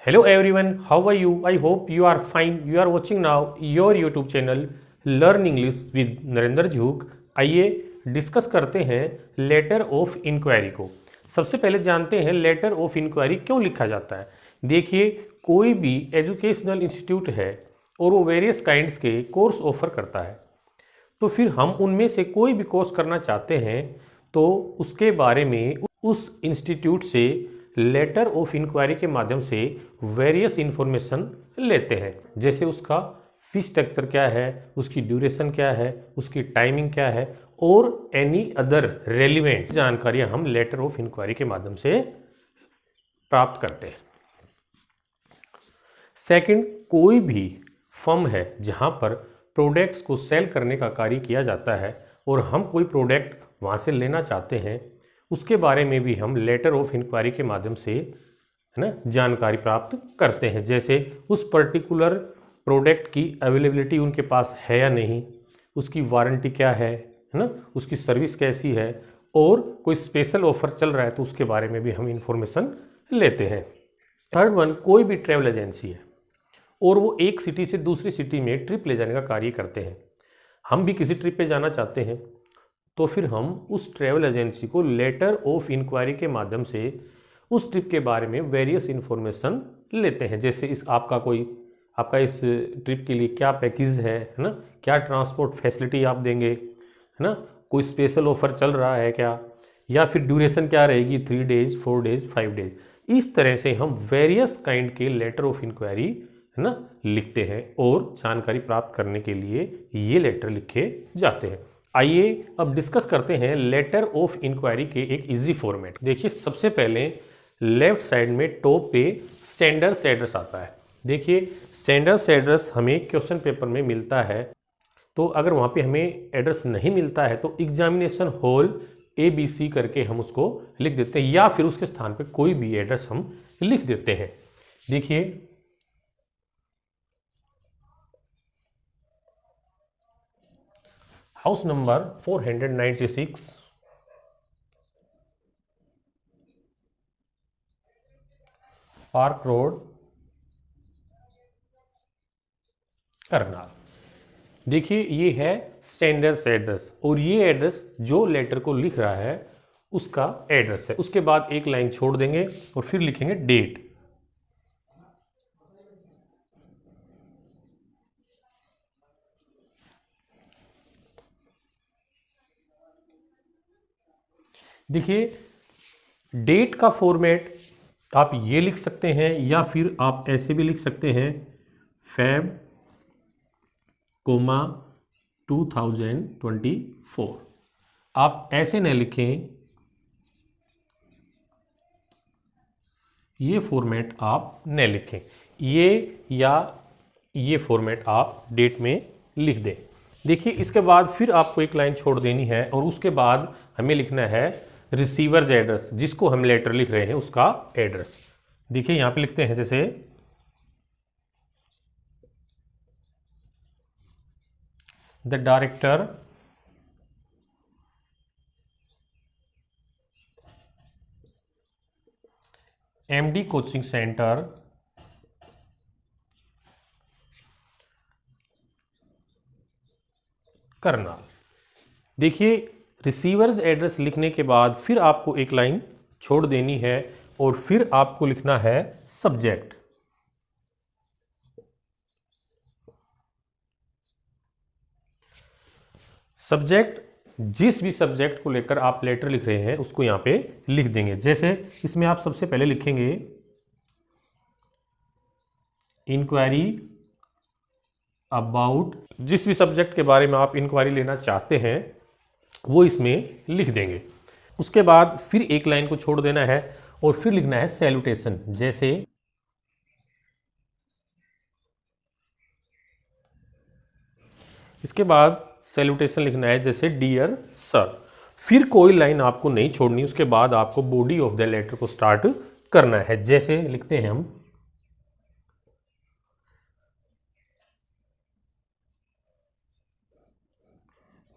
Hello everyone, how are you? I hope you are fine. You are watching now your YouTube channel Learn English with Narendra झूक। आइए discuss करते हैं letter of inquiry को। सबसे पहले जानते हैं लेटर ऑफ इंक्वायरी क्यों लिखा जाता है। देखिए, कोई भी एजुकेशनल इंस्टीट्यूट है और वो वेरियस काइंड्स के कोर्स ऑफर करता है, तो फिर हम उनमें से कोई भी कोर्स करना चाहते हैं तो उसके बारे में उस इंस्टीट्यूट से लेटर ऑफ इंक्वायरी के माध्यम से वेरियस इंफॉर्मेशन लेते हैं। जैसे उसका फीस स्ट्रक्चर क्या है, उसकी ड्यूरेशन क्या है, उसकी टाइमिंग क्या है और एनी अदर रेलिवेंट जानकारियां हम लेटर ऑफ इंक्वायरी के माध्यम से प्राप्त करते हैं। सेकंड, कोई भी फर्म है जहां पर प्रोडक्ट्स को सेल करने का कार्य किया जाता है और हम कोई प्रोडक्ट वहां से लेना चाहते हैं, उसके बारे में भी हम लेटर ऑफ इंक्वायरी के माध्यम से है ना जानकारी प्राप्त करते हैं। जैसे उस पर्टिकुलर प्रोडक्ट की अवेलेबिलिटी उनके पास है या नहीं, उसकी वारंटी क्या है ना, उसकी सर्विस कैसी है और कोई स्पेशल ऑफर चल रहा है तो उसके बारे में भी हम इंफॉर्मेशन लेते हैं। थर्ड वन, कोई भी ट्रैवल एजेंसी है और वो एक सिटी से दूसरी सिटी में ट्रिप ले जाने का कार्य करते हैं। हम भी किसी ट्रिप पे जाना चाहते हैं तो फिर हम उस ट्रैवल एजेंसी को लेटर ऑफ इंक्वायरी के माध्यम से उस ट्रिप के बारे में वेरियस इंफॉर्मेशन लेते हैं। जैसे आपका इस ट्रिप के लिए क्या पैकेज है ना, क्या ट्रांसपोर्ट फैसिलिटी आप देंगे, है ना, कोई स्पेशल ऑफर चल रहा है क्या, या फिर ड्यूरेशन क्या रहेगी, 3 डेज, 4 डेज, 5 डेज। इस तरह से हम वेरियस काइंड के लेटर ऑफ इंक्वायरी है ना लिखते हैं और जानकारी प्राप्त करने के लिए ये लेटर लिखे जाते हैं। आइए अब डिस्कस करते हैं लेटर ऑफ इंक्वायरी के एक इजी फॉर्मेट। देखिए, सबसे पहले लेफ्ट साइड में टॉप पे सेंडर्स एड्रेस आता है। देखिए, सेंडर्स एड्रेस हमें क्वेश्चन पेपर में मिलता है, तो अगर वहाँ पे हमें एड्रेस नहीं मिलता है तो एग्जामिनेशन हॉल ABC करके हम उसको लिख देते हैं, या फिर उसके स्थान पे कोई भी एड्रेस हम लिख देते हैं। देखिए, house number 496, park road, Karnal. देखिए, ये है सेंडर्स एड्रेस और ये एड्रेस जो लेटर को लिख रहा है उसका एड्रेस है। उसके बाद एक लाइन छोड़ देंगे और फिर लिखेंगे डेट। देखिए, डेट का फॉर्मेट आप ये लिख सकते हैं या फिर आप ऐसे भी लिख सकते हैं, Feb, 2024। आप ऐसे न लिखें, ये फॉर्मेट आप न लिखें, ये फॉर्मेट आप डेट में लिख दें। देखिए, इसके बाद फिर आपको एक लाइन छोड़ देनी है और उसके बाद हमें लिखना है रिसीवर्स एड्रेस, जिसको हम लेटर लिख रहे हैं उसका एड्रेस। देखिए, यहां पे लिखते हैं जैसे the director MD coaching centre, Karnal. देखिए, रिसीवर्स एड्रेस लिखने के बाद फिर आपको एक लाइन छोड़ देनी है और फिर आपको लिखना है सब्जेक्ट। सब्जेक्ट, जिस भी सब्जेक्ट को लेकर आप लेटर लिख रहे हैं उसको यहां पे लिख देंगे। जैसे इसमें आप सबसे पहले लिखेंगे इंक्वायरी अबाउट, जिस भी सब्जेक्ट के बारे में आप इंक्वायरी लेना चाहते हैं वो इसमें लिख देंगे। उसके बाद फिर एक लाइन को छोड़ देना है और फिर लिखना है सैल्यूटेशन। जैसे इसके बाद सैल्यूटेशन लिखना है, जैसे डियर सर। फिर कोई लाइन आपको नहीं छोड़नी, उसके बाद आपको बॉडी ऑफ द लेटर को स्टार्ट करना है। जैसे लिखते हैं हम,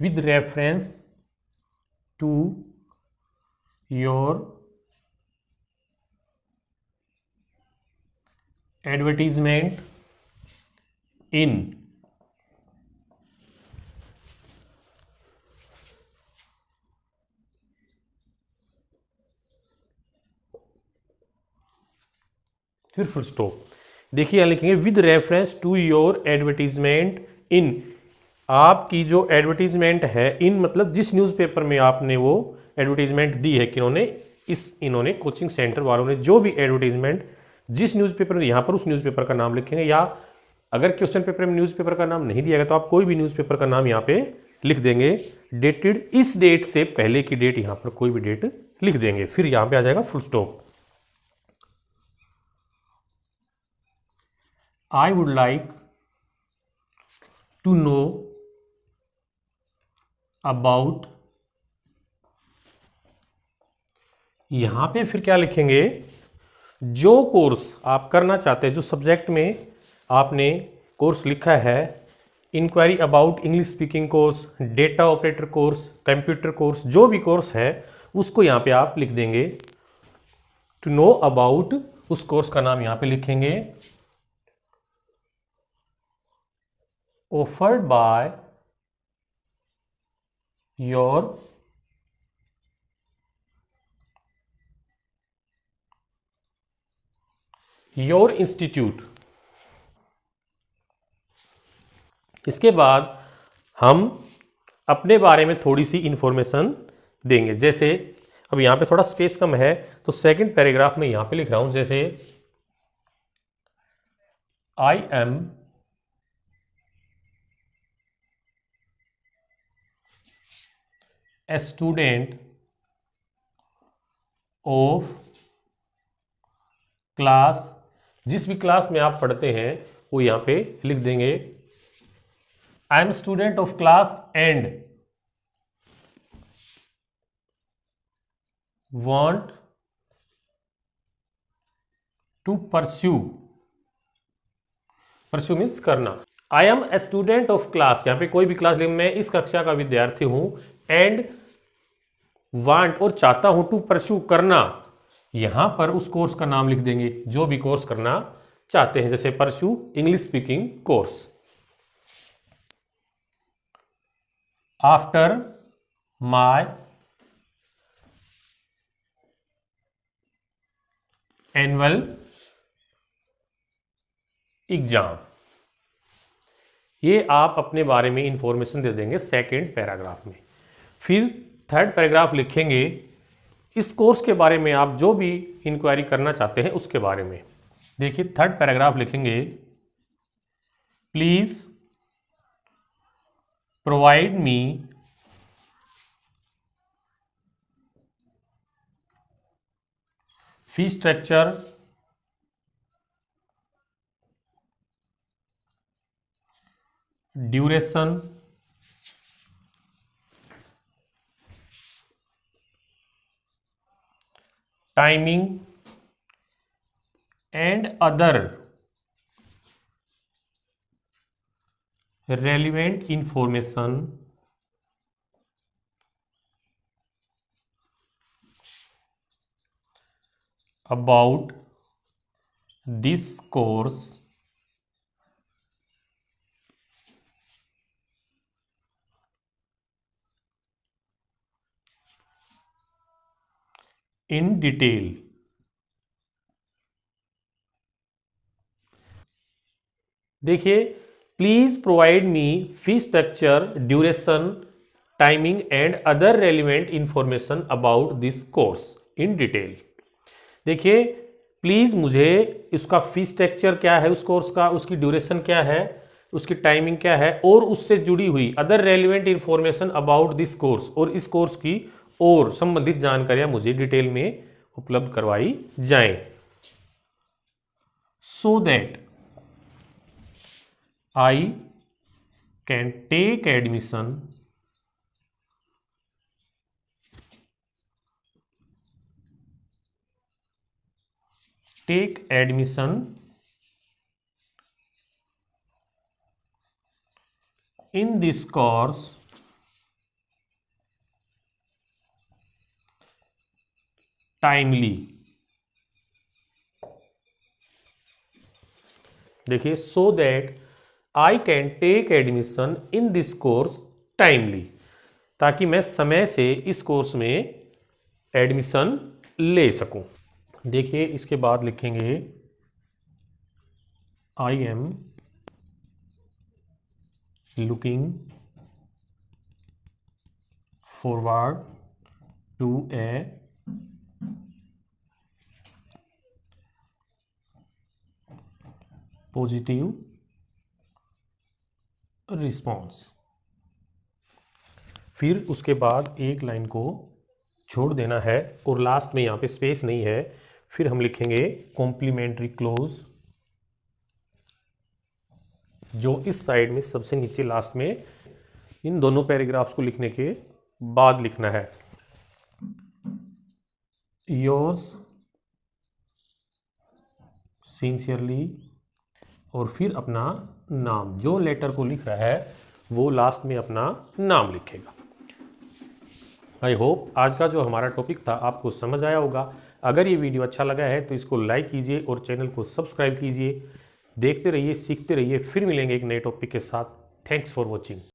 with reference to your advertisement in फिर फुल स्टॉप। देखिए यहां लिखेंगे with reference to your advertisement in. आपकी जो एडवर्टीजमेंट है इन मतलब जिस न्यूज़पेपर में आपने वो एडवर्टीजमेंट दी है, किन्होंने, इन्होंने कोचिंग सेंटर वालों ने जो भी एडवर्टीजमेंट जिस न्यूज़पेपर में, यहाँ पर उस न्यूज़पेपर का नाम लिखेंगे, या अगर क्वेश्चन पेपर में न्यूज़पेपर का नाम नहीं दिया गया तो आप कोई भी न्यूज़पेपर का नाम यहाँ पे लिख देंगे। डेटेड, इस डेट से पहले की डेट, यहाँ पर कोई भी डेट लिख देंगे, फिर यहाँ पे आ जाएगा full stop. I would like to know about, यहां पे फिर क्या लिखेंगे, जो कोर्स आप करना चाहते हैं, जो सब्जेक्ट में आपने कोर्स लिखा है, inquiry about English speaking course, data operator course, computer course, जो भी कोर्स है उसको यहाँ पे आप लिख देंगे। टू नो अबाउट, उस कोर्स का नाम यहाँ पे लिखेंगे। Offered by your institute. इसके बाद हम अपने बारे में थोड़ी सी इंफॉर्मेशन देंगे। जैसे अब यहां पे थोड़ा स्पेस कम है तो सेकंड पैराग्राफ में यहां पे लिख रहा हूं, जैसे I am a student of class, जिस भी क्लास में आप पढ़ते हैं वो यहां पे लिख देंगे। I am student of class and want to pursue, pursue means करना। I am a student of class, यहां पे कोई भी क्लास ले, मैं इस कक्षा का विद्यार्थी हूं। एंड वांट, और चाहता हूं, टू परस्यू, करना, यहां पर उस कोर्स का नाम लिख देंगे जो भी कोर्स करना चाहते हैं। जैसे pursue English speaking course. After my annual exam, ये आप अपने बारे में इंफॉर्मेशन दे देंगे सेकेंड पैराग्राफ में। फिर थर्ड पैराग्राफ लिखेंगे इस कोर्स के बारे में, आप जो भी इंक्वायरी करना चाहते हैं उसके बारे में। देखिए थर्ड पैराग्राफ लिखेंगे, please provide me fee structure, duration, timing and other relevant information about this course in detail. देखिए please provide me fee structure, duration, timing and other relevant information about this course in detail. देखिए please मुझे इसका fee structure क्या है उस course का, उसकी duration क्या है, उसकी टाइमिंग क्या है, और उससे जुड़ी हुई other relevant information about this course, और इस कोर्स की और संबंधित जानकारियां मुझे डिटेल में उपलब्ध करवाई जाएं। So that I can take admission in this course timely। देखिए, so that I can take admission in this course timely, ताकि मैं समय से इस कोर्स में एडमिशन ले सकूं। देखिए, इसके बाद लिखेंगे I am looking forward to a positive response. फिर उसके बाद एक लाइन को छोड़ देना है और लास्ट में यहाँ पे स्पेस नहीं है। फिर हम लिखेंगे कॉम्प्लीमेंट्री क्लोज, जो इस साइड में सबसे नीचे लास्ट में इन दोनों पैराग्राफ्स को लिखने के बाद लिखना है। योर्स सिंसियरली, और फिर अपना नाम, जो लेटर को लिख रहा है वो लास्ट में अपना नाम लिखेगा। आई होप आज का जो हमारा टॉपिक था आपको समझ आया होगा। अगर ये वीडियो अच्छा लगा है तो इसको लाइक कीजिए और चैनल को सब्सक्राइब कीजिए। देखते रहिए, सीखते रहिए। फिर मिलेंगे एक नए टॉपिक के साथ। Thanks for watching.